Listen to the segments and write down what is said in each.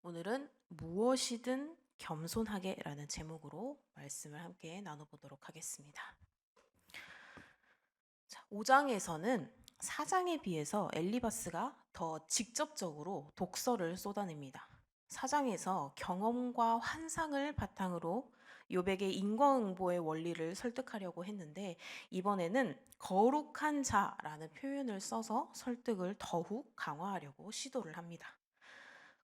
오늘은 무엇이든 겸손하게라는 제목으로 말씀을 함께 나눠보도록 하겠습니다. 5장에서는 4장에 비해서 엘리바스가 더 직접적으로 독서를 쏟아냅니다. 4장에서 경험과 환상을 바탕으로 요백의 인과응보의 원리를 설득하려고 했는데, 이번에는 거룩한 자라는 표현을 써서 설득을 더욱 강화하려고 시도를 합니다.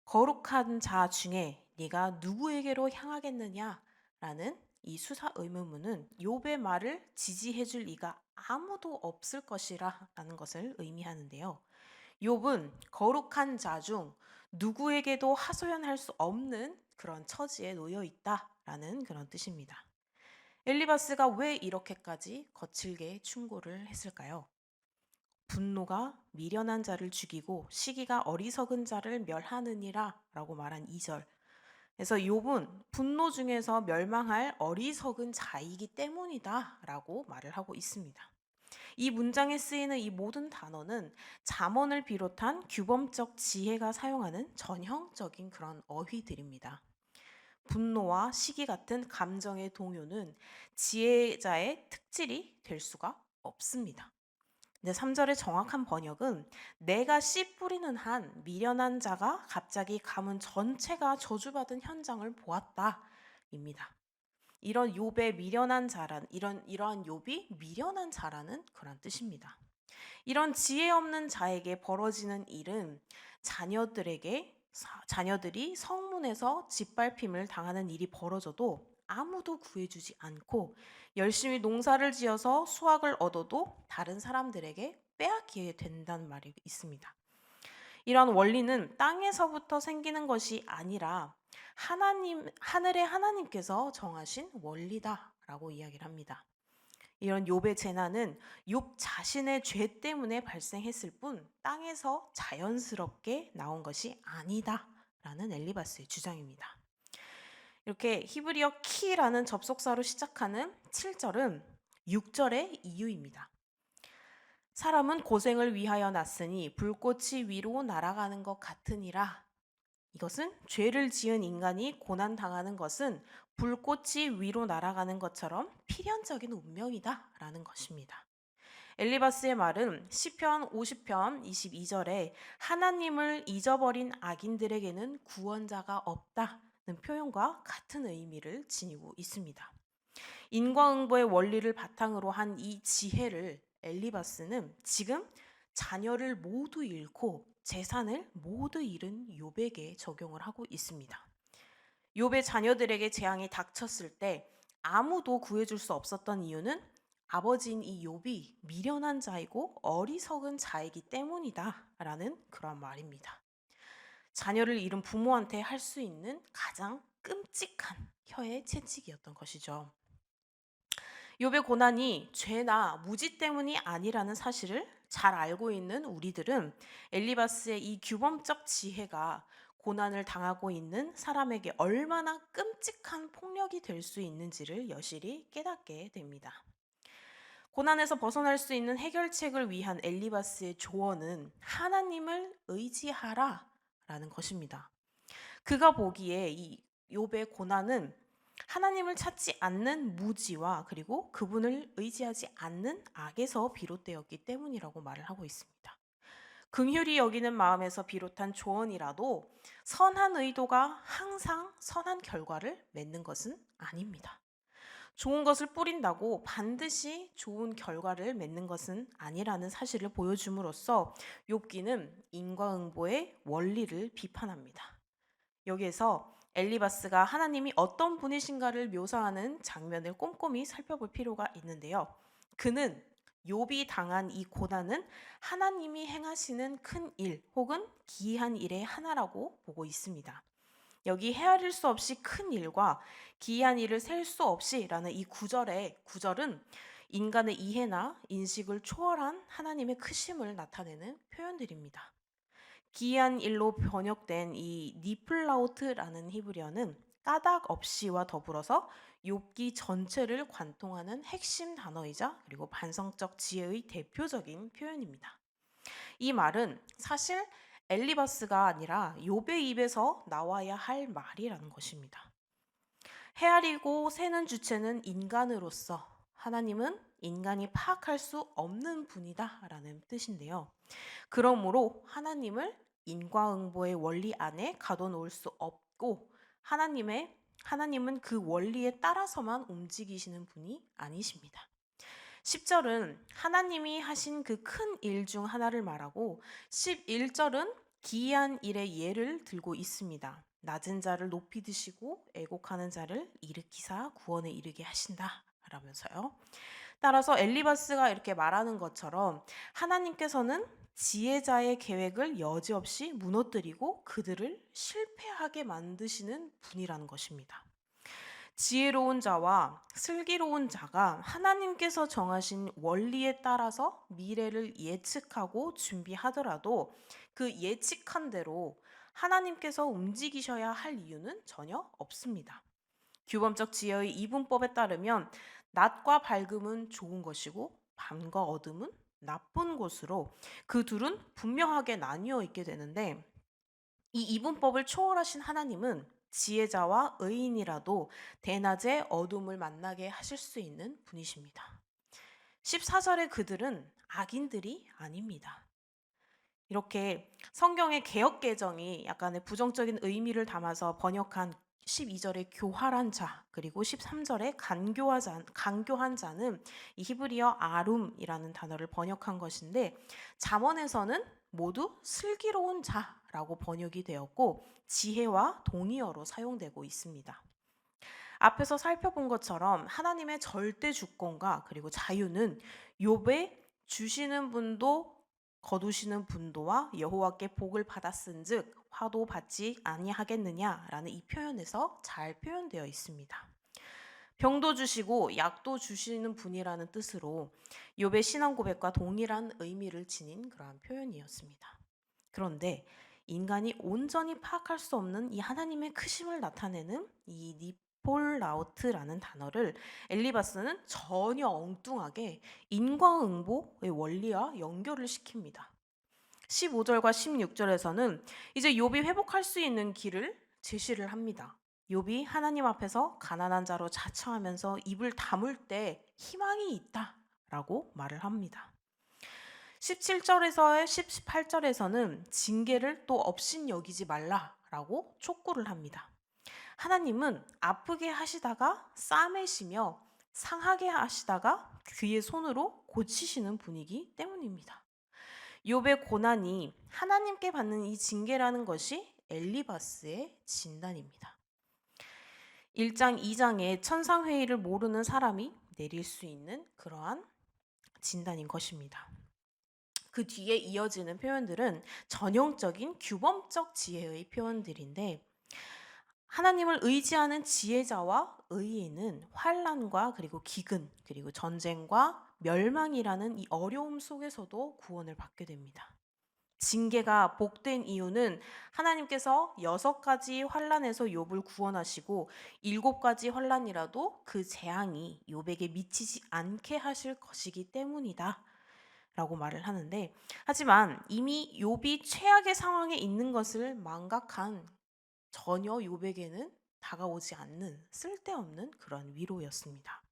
거룩한 자 중에 네가 누구에게로 향하겠느냐라는 이 수사 의문문은 욥의 말을 지지해 줄 이가 아무도 없을 것이라라는 것을 의미하는데요. 욥은 거룩한 자 중 누구에게도 하소연할 수 없는 그런 처지에 놓여 있다라는 그런 뜻입니다. 엘리바스가 왜 이렇게까지 거칠게 충고를 했을까요? 분노가 미련한 자를 죽이고 시기가 어리석은 자를 멸하느니라 라고 말한 2절. 그래서 욥은 분노 중에서 멸망할 어리석은 자이기 때문이다 라고 말을 하고 있습니다. 이 문장에 쓰이는 이 모든 단어는 잠언을 비롯한 규범적 지혜가 사용하는 전형적인 그런 어휘들입니다. 분노와 시기 같은 감정의 동요는 지혜자의 특질이 될 수가 없습니다. 근데 3절의 정확한 번역은 내가 씨 뿌리는 한 미련한 자가 갑자기 가문 전체가 저주받은 현장을 보았다입니다. 이런 욥의 미련한 자란 이러한 욥이 미련한 자라는 그런 뜻입니다. 이런 지혜 없는 자에게 벌어지는 일은 자녀들이 성문에서 짓밟힘을 당하는 일이 벌어져도 아무도 구해주지 않고 열심히 농사를 지어서 수확을 얻어도 다른 사람들에게 빼앗기게 된다는 말이 있습니다. 이런 원리는 땅에서부터 생기는 것이 아니라 하늘의 하나님께서 정하신 원리다라고 이야기를 합니다. 이런 욥의 재난은 욥 자신의 죄 때문에 발생했을 뿐 땅에서 자연스럽게 나온 것이 아니다라는 엘리바스의 주장입니다. 이렇게 히브리어 키라는 접속사로 시작하는 7절은 6절의 이유입니다. 사람은 고생을 위하여 났으니 불꽃이 위로 날아가는 것 같으니라. 이것은 죄를 지은 인간이 고난당하는 것은 불꽃이 위로 날아가는 것처럼 필연적인 운명이다라는 것입니다. 엘리바스의 말은 시편 50편 22절에 하나님을 잊어버린 악인들에게는 구원자가 없다는 표현과 같은 의미를 지니고 있습니다. 인과응보의 원리를 바탕으로 한 이 지혜를 엘리바스는 지금 자녀를 모두 잃고 재산을 모두 잃은 욥에게 적용을 하고 있습니다. 욥의 자녀들에게 재앙이 닥쳤을 때 아무도 구해줄 수 없었던 이유는 아버지인 이 욥이 미련한 자이고 어리석은 자이기 때문이다라는 그런 말입니다. 자녀를 잃은 부모한테 할 수 있는 가장 끔찍한 혀의 채찍이었던 것이죠. 욥의 고난이 죄나 무지 때문이 아니라는 사실을 잘 알고 있는 우리들은 엘리바스의 이 규범적 지혜가 고난을 당하고 있는 사람에게 얼마나 끔찍한 폭력이 될 수 있는지를 여실히 깨닫게 됩니다. 고난에서 벗어날 수 있는 해결책을 위한 엘리바스의 조언은 하나님을 의지하라 라는 것입니다. 그가 보기에 이 욥의 고난은 하나님을 찾지 않는 무지와 그리고 그분을 의지하지 않는 악에서 비롯되었기 때문이라고 말을 하고 있습니다. 긍휼히 여기는 마음에서 비롯한 조언이라도 선한 의도가 항상 선한 결과를 맺는 것은 아닙니다. 좋은 것을 뿌린다고 반드시 좋은 결과를 맺는 것은 아니라는 사실을 보여줌으로써 욥기는 인과응보의 원리를 비판합니다. 여기에서 엘리바스가 하나님이 어떤 분이신가를 묘사하는 장면을 꼼꼼히 살펴볼 필요가 있는데요. 그는 욥이 당한 이 고난은 하나님이 행하시는 큰 일 혹은 기이한 일의 하나라고 보고 있습니다. 여기 헤아릴 수 없이 큰 일과 기이한 일을 셀 수 없이라는 이 구절은 인간의 이해나 인식을 초월한 하나님의 크심을 나타내는 표현들입니다. 기이한 일로 번역된 이 니플라우트라는 히브리어는 까닭 없이와 더불어서 욥기 전체를 관통하는 핵심 단어이자 그리고 반성적 지혜의 대표적인 표현입니다. 이 말은 사실 엘리바스가 아니라 욥의 입에서 나와야 할 말이라는 것입니다. 헤아리고 세는 주체는 인간으로서 하나님은 인간이 파악할 수 없는 분이다라는 뜻인데요. 그러므로 하나님을 인과응보의 원리 안에 가둬놓을 수 없고 하나님은 그 원리에 따라서만 움직이시는 분이 아니십니다. 10절은 하나님이 하신 그 큰 일 중 하나를 말하고 11절은 기이한 일의 예를 들고 있습니다. 낮은 자를 높이 드시고 애곡하는 자를 일으키사 구원에 이르게 하신다 라면서요. 따라서 엘리바스가 이렇게 말하는 것처럼 하나님께서는 지혜자의 계획을 여지없이 무너뜨리고 그들을 실패하게 만드시는 분이라는 것입니다. 지혜로운 자와 슬기로운 자가 하나님께서 정하신 원리에 따라서 미래를 예측하고 준비하더라도 그 예측한 대로 하나님께서 움직이셔야 할 이유는 전혀 없습니다. 규범적 지혜의 이분법에 따르면 낮과 밝음은 좋은 것이고 밤과 어둠은 나쁜 것으로 그 둘은 분명하게 나뉘어 있게 되는데, 이 이분법을 초월하신 하나님은 지혜자와 의인이라도 대낮에 어둠을 만나게 하실 수 있는 분이십니다. 14절의 그들은 악인들이 아닙니다. 이렇게 성경의 개역 개정이 약간의 부정적인 의미를 담아서 번역한 12절의 교활한 자, 그리고 13절의 간교한 자는 이 히브리어 아룸이라는 단어를 번역한 것인데, 잠언에서는 모두 슬기로운 자라고 번역이 되었고 지혜와 동의어로 사용되고 있습니다. 앞에서 살펴본 것처럼 하나님의 절대 주권과 그리고 자유는 욥에 주시는 분도 거두시는 분도와 여호와께 복을 받았은즉 화도 받지 아니하겠느냐라는 이 표현에서 잘 표현되어 있습니다. 병도 주시고 약도 주시는 분이라는 뜻으로 욥의 신앙 고백과 동일한 의미를 지닌 그러한 표현이었습니다. 그런데 인간이 온전히 파악할 수 없는 이 하나님의 크심을 나타내는 이 니폴라우트라는 단어를 엘리바스는 전혀 엉뚱하게 인과응보의 원리와 연결을 시킵니다. 15절과 16절에서는 이제 욥이 회복할 수 있는 길을 제시를 합니다. 욥이 하나님 앞에서 가난한 자로 자처하면서 입을 다물 때 희망이 있다라고 말을 합니다. 17절에서 18절에서는 징계를 또 업신여기지 말라라고 촉구를 합니다. 하나님은 아프게 하시다가 싸매시며 상하게 하시다가 그의 손으로 고치시는 분이기 때문입니다. 욥의 고난이 하나님께 받는 이 징계라는 것이 엘리바스의 진단입니다. 1장, 2장의 천상회의를 모르는 사람이 내릴 수 있는 그러한 진단인 것입니다. 그 뒤에 이어지는 표현들은 전형적인 규범적 지혜의 표현들인데, 하나님을 의지하는 지혜자와 의인은 환난과 그리고 기근 그리고 전쟁과 멸망이라는 이 어려움 속에서도 구원을 받게 됩니다. 징계가 복된 이유는 하나님께서 6가지 환난에서 욥을 구원하시고 7가지 환난이라도 그 재앙이 욥에게 미치지 않게 하실 것이기 때문이다 라고 말을 하는데, 하지만 이미 욥이 최악의 상황에 있는 것을 망각한 전혀 욥에게는 다가오지 않는 쓸데없는 그런 위로였습니다.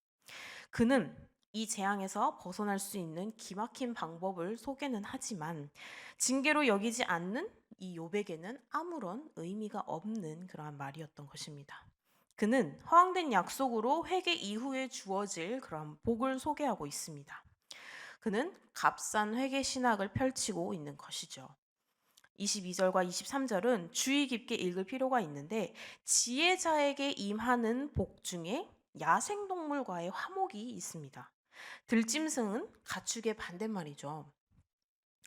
그는 이 재앙에서 벗어날 수 있는 기막힌 방법을 소개는 하지만 징계로 여기지 않는 이 욥에게는 아무런 의미가 없는 그러한 말이었던 것입니다. 그는 허황된 약속으로 회개 이후에 주어질 그러한 복을 소개하고 있습니다. 그는 값싼 회개 신학을 펼치고 있는 것이죠. 22절과 23절은 주의 깊게 읽을 필요가 있는데, 지혜자에게 임하는 복 중에 야생동물과의 화목이 있습니다. 들짐승은 가축의 반대말이죠.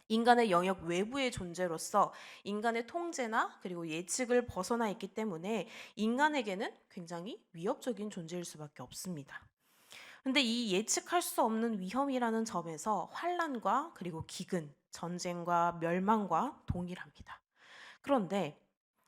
인간의 영역 외부의 존재로서 인간의 통제나 그리고 예측을 벗어나 있기 때문에 인간에게는 굉장히 위협적인 존재일 수밖에 없습니다. 근데 이 예측할 수 없는 위험이라는 점에서 환난과 그리고 기근, 전쟁과 멸망과 동일합니다. 그런데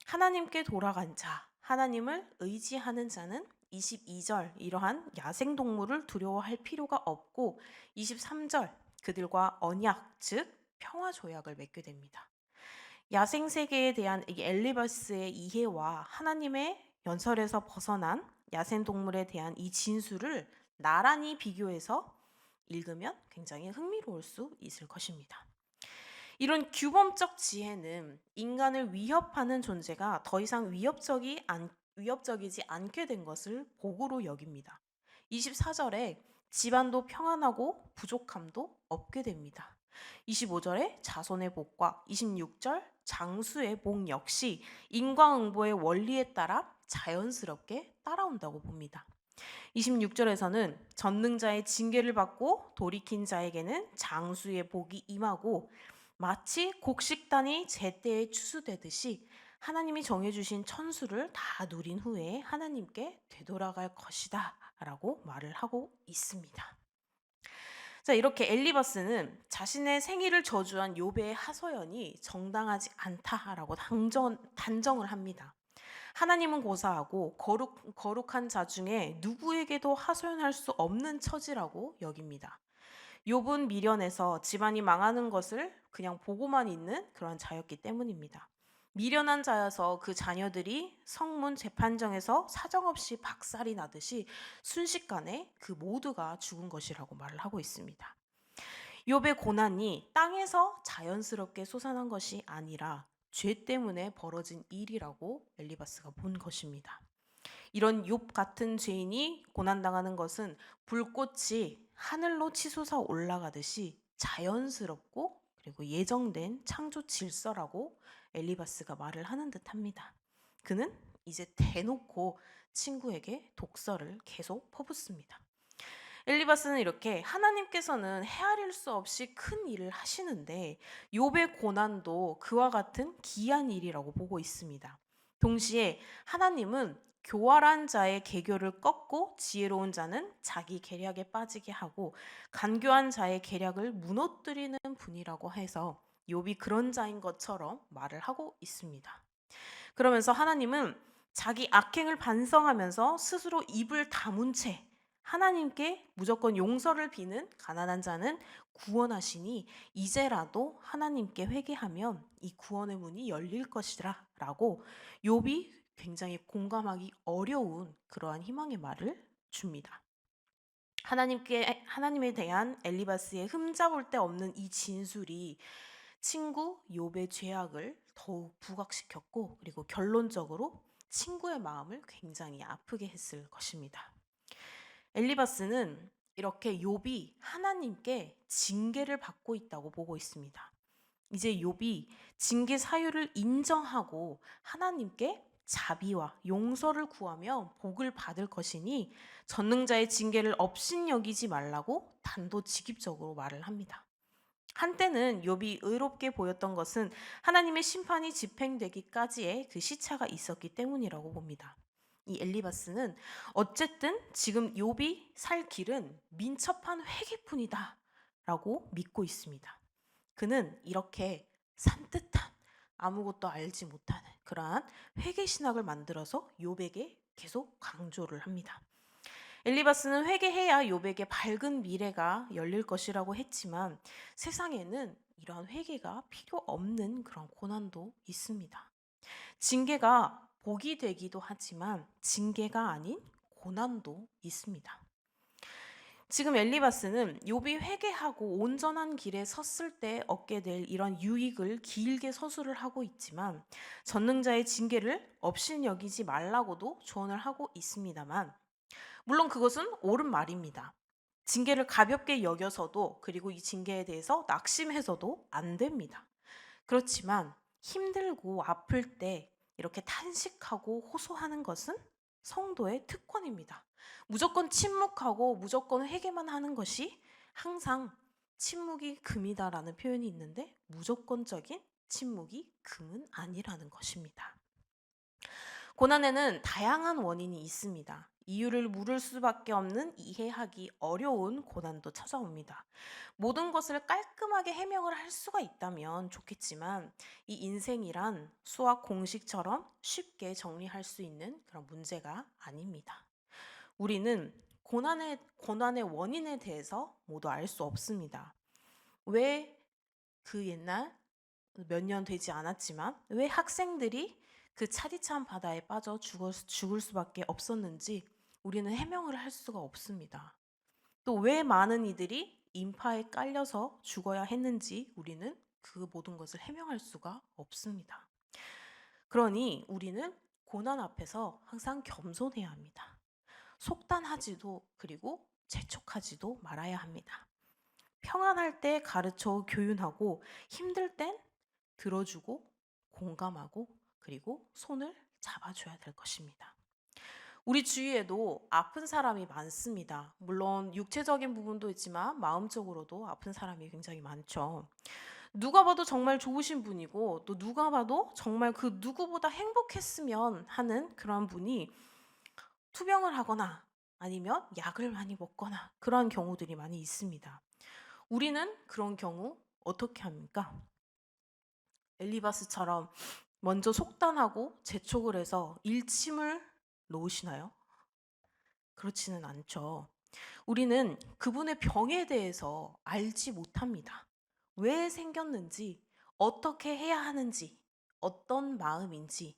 하나님께 돌아간 자, 하나님을 의지하는 자는 22절 이러한 야생동물을 두려워할 필요가 없고 23절 그들과 언약, 즉 평화 조약을 맺게 됩니다. 야생 세계에 대한 이 엘리바스의 이해와 하나님의 연설에서 벗어난 야생 동물에 대한 이 진술을 나란히 비교해서 읽으면 굉장히 흥미로울 수 있을 것입니다. 이런 규범적 지혜는 인간을 위협하는 존재가 더 이상 위협적이지 않게 된 것을 복으로 여깁니다. 24절에 집안도 평안하고 부족함도 없게 됩니다. 25절에 자손의 복과 26절 장수의 복 역시 인과응보의 원리에 따라 자연스럽게 따라온다고 봅니다. 26절에서는 전능자의 징계를 받고 돌이킨 자에게는 장수의 복이 임하고 마치 곡식단이 제때에 추수되듯이 하나님이 정해주신 천수를 다 누린 후에 하나님께 되돌아갈 것이다 라고 말을 하고 있습니다. 자, 이렇게 엘리바스는 자신의 생일을 저주한 욥의 하소연이 정당하지 않다라고 단정을 합니다. 하나님은 고사하고 거룩한 자 중에 누구에게도 하소연할 수 없는 처지라고 여깁니다. 욥은 미련해서 집안이 망하는 것을 그냥 보고만 있는 그런 자였기 때문입니다. 미련한 자여서 그 자녀들이 성문 재판정에서 사정없이 박살이 나듯이 순식간에 그 모두가 죽은 것이라고 말을 하고 있습니다. 욥의 고난이 땅에서 자연스럽게 솟아난 것이 아니라 죄 때문에 벌어진 일이라고 엘리바스가 본 것입니다. 이런 욥 같은 죄인이 고난당하는 것은 불꽃이 하늘로 치솟아 올라가듯이 자연스럽고 그리고 예정된 창조 질서라고 엘리바스가 말을 하는 듯합니다. 그는 이제 대놓고 친구에게 독설을 계속 퍼붓습니다. 엘리바스는 이렇게 하나님께서는 헤아릴 수 없이 큰 일을 하시는데 욥의 고난도 그와 같은 기이한 일이라고 보고 있습니다. 동시에 하나님은 교활한 자의 계교를 꺾고 지혜로운 자는 자기 계략에 빠지게 하고 간교한 자의 계략을 무너뜨리는 분이라고 해서 욥이 그런 자인 것처럼 말을 하고 있습니다. 그러면서 하나님은 자기 악행을 반성하면서 스스로 입을 다문 채 하나님께 무조건 용서를 비는 가난한 자는 구원하시니 이제라도 하나님께 회개하면 이 구원의 문이 열릴 것이라 라고 욥이 굉장히 공감하기 어려운 그러한 희망의 말을 줍니다. 하나님에 대한 엘리바스의 흠잡을 데 없는 이 진술이 친구 욥의 죄악을 더욱 부각시켰고 그리고 결론적으로 친구의 마음을 굉장히 아프게 했을 것입니다. 엘리바스는 이렇게 욥이 하나님께 징계를 받고 있다고 보고 있습니다. 이제 욥이 징계 사유를 인정하고 하나님께 자비와 용서를 구하며 복을 받을 것이니 전능자의 징계를 업신여기지 말라고 단도직입적으로 말을 합니다. 한때는 욥이 의롭게 보였던 것은 하나님의 심판이 집행되기까지의 그 시차가 있었기 때문이라고 봅니다. 이 엘리바스는 어쨌든 지금 욥이 살 길은 민첩한 회개뿐이다 라고 믿고 있습니다. 그는 이렇게 산뜻한 아무것도 알지 못하는 그러한 회개 신학을 만들어서 욥에게 계속 강조를 합니다. 엘리바스는 회개해야 욥에게 밝은 미래가 열릴 것이라고 했지만 세상에는 이러한 회개가 필요 없는 그런 고난도 있습니다. 징계가 복이 되기도 하지만 징계가 아닌 고난도 있습니다. 지금 엘리바스는 욥이 회개하고 온전한 길에 섰을 때 얻게 될 이런 유익을 길게 서술을 하고 있지만 전능자의 징계를 업신여기지 말라고도 조언을 하고 있습니다만 물론 그것은 옳은 말입니다. 징계를 가볍게 여겨서도 그리고 이 징계에 대해서 낙심해서도 안 됩니다. 그렇지만 힘들고 아플 때 이렇게 탄식하고 호소하는 것은 성도의 특권입니다. 무조건 침묵하고 무조건 회개만 하는 것이 항상 침묵이 금이다라는 표현이 있는데 무조건적인 침묵이 금은 아니라는 것입니다. 고난에는 다양한 원인이 있습니다. 이유를 물을 수밖에 없는 이해하기 어려운 고난도 찾아옵니다. 모든 것을 깔끔하게 해명을 할 수가 있다면 좋겠지만 이 인생이란 수학 공식처럼 쉽게 정리할 수 있는 그런 문제가 아닙니다. 우리는 고난의 원인에 대해서 모두 알 수 없습니다. 왜 그 옛날 몇 년 되지 않았지만 왜 학생들이 그 차디찬 바다에 빠져 죽을 수밖에 없었는지 우리는 해명을 할 수가 없습니다. 또 왜 많은 이들이 인파에 깔려서 죽어야 했는지 우리는 그 모든 것을 해명할 수가 없습니다. 그러니 우리는 고난 앞에서 항상 겸손해야 합니다. 속단하지도 그리고 재촉하지도 말아야 합니다. 평안할 때 가르쳐 교훈하고 힘들 땐 들어주고 공감하고 그리고 손을 잡아줘야 될 것입니다. 우리 주위에도 아픈 사람이 많습니다. 물론 육체적인 부분도 있지만 마음적으로도 아픈 사람이 굉장히 많죠. 누가 봐도 정말 좋으신 분이고 또 누가 봐도 정말 그 누구보다 행복했으면 하는 그런 분이 투병을 하거나 아니면 약을 많이 먹거나 그런 경우들이 많이 있습니다. 우리는 그런 경우 어떻게 합니까? 엘리바스처럼 먼저 속단하고 재촉을 해서 일침을 놓으시나요? 그렇지는 않죠. 우리는 그분의 병에 대해서 알지 못합니다. 왜 생겼는지, 어떻게 해야 하는지, 어떤 마음인지,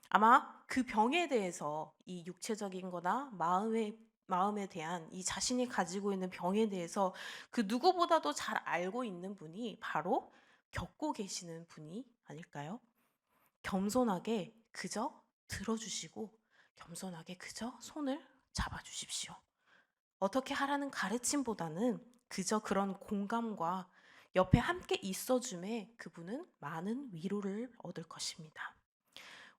아마 그 병에 대해서 이 육체적인 거나 마음에 대한 이 자신이 가지고 있는 병에 대해서 그 누구보다도 잘 알고 있는 분이 바로 겪고 계시는 분이 아닐까요? 겸손하게 그저 들어주시고 겸손하게 그저 손을 잡아주십시오. 어떻게 하라는 가르침보다는 그저 그런 공감과 옆에 함께 있어줌에 그분은 많은 위로를 얻을 것입니다.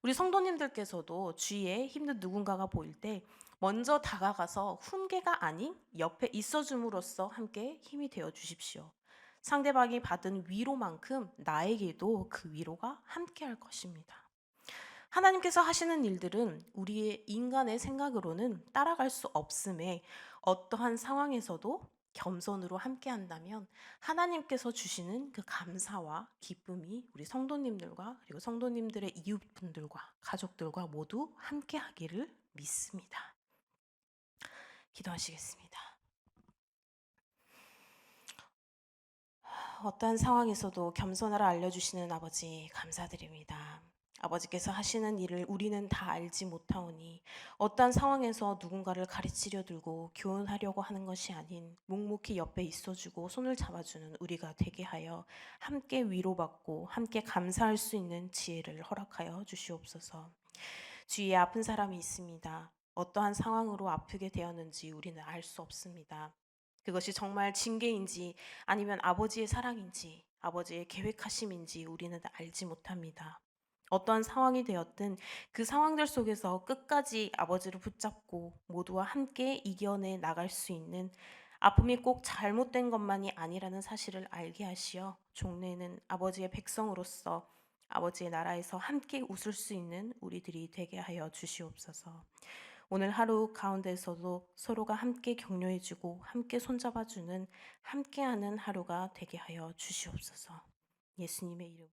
우리 성도님들께서도 주위에 힘든 누군가가 보일 때 먼저 다가가서 훈계가 아닌 옆에 있어줌으로써 함께 힘이 되어 주십시오. 상대방이 받은 위로만큼 나에게도 그 위로가 함께 할 것입니다. 하나님께서 하시는 일들은 우리의 인간의 생각으로는 따라갈 수 없음에 어떠한 상황에서도 겸손으로 함께 한다면 하나님께서 주시는 그 감사와 기쁨이 우리 성도님들과 그리고 성도님들의 이웃분들과 가족들과 모두 함께 하기를 믿습니다. 기도하시겠습니다. 어떠한 상황에서도 겸손하라 알려주시는 아버지 감사드립니다. 아버지께서 하시는 일을 우리는 다 알지 못하오니 어떠한 상황에서 누군가를 가르치려 들고 교훈하려고 하는 것이 아닌 묵묵히 옆에 있어주고 손을 잡아주는 우리가 되게 하여 함께 위로받고 함께 감사할 수 있는 지혜를 허락하여 주시옵소서. 주위에 아픈 사람이 있습니다. 어떠한 상황으로 아프게 되었는지 우리는 알 수 없습니다. 그것이 정말 징계인지 아니면 아버지의 사랑인지 아버지의 계획하심인지 우리는 알지 못합니다. 어떠한 상황이 되었든 그 상황들 속에서 끝까지 아버지를 붙잡고 모두와 함께 이겨내 나갈 수 있는 아픔이 꼭 잘못된 것만이 아니라는 사실을 알게 하시어 종래에는 아버지의 백성으로서 아버지의 나라에서 함께 웃을 수 있는 우리들이 되게 하여 주시옵소서. 오늘 하루 가운데서도 서로가 함께 격려해주고 함께 손잡아주는 함께하는 하루가 되게 하여 주시옵소서. 예수님의 이름.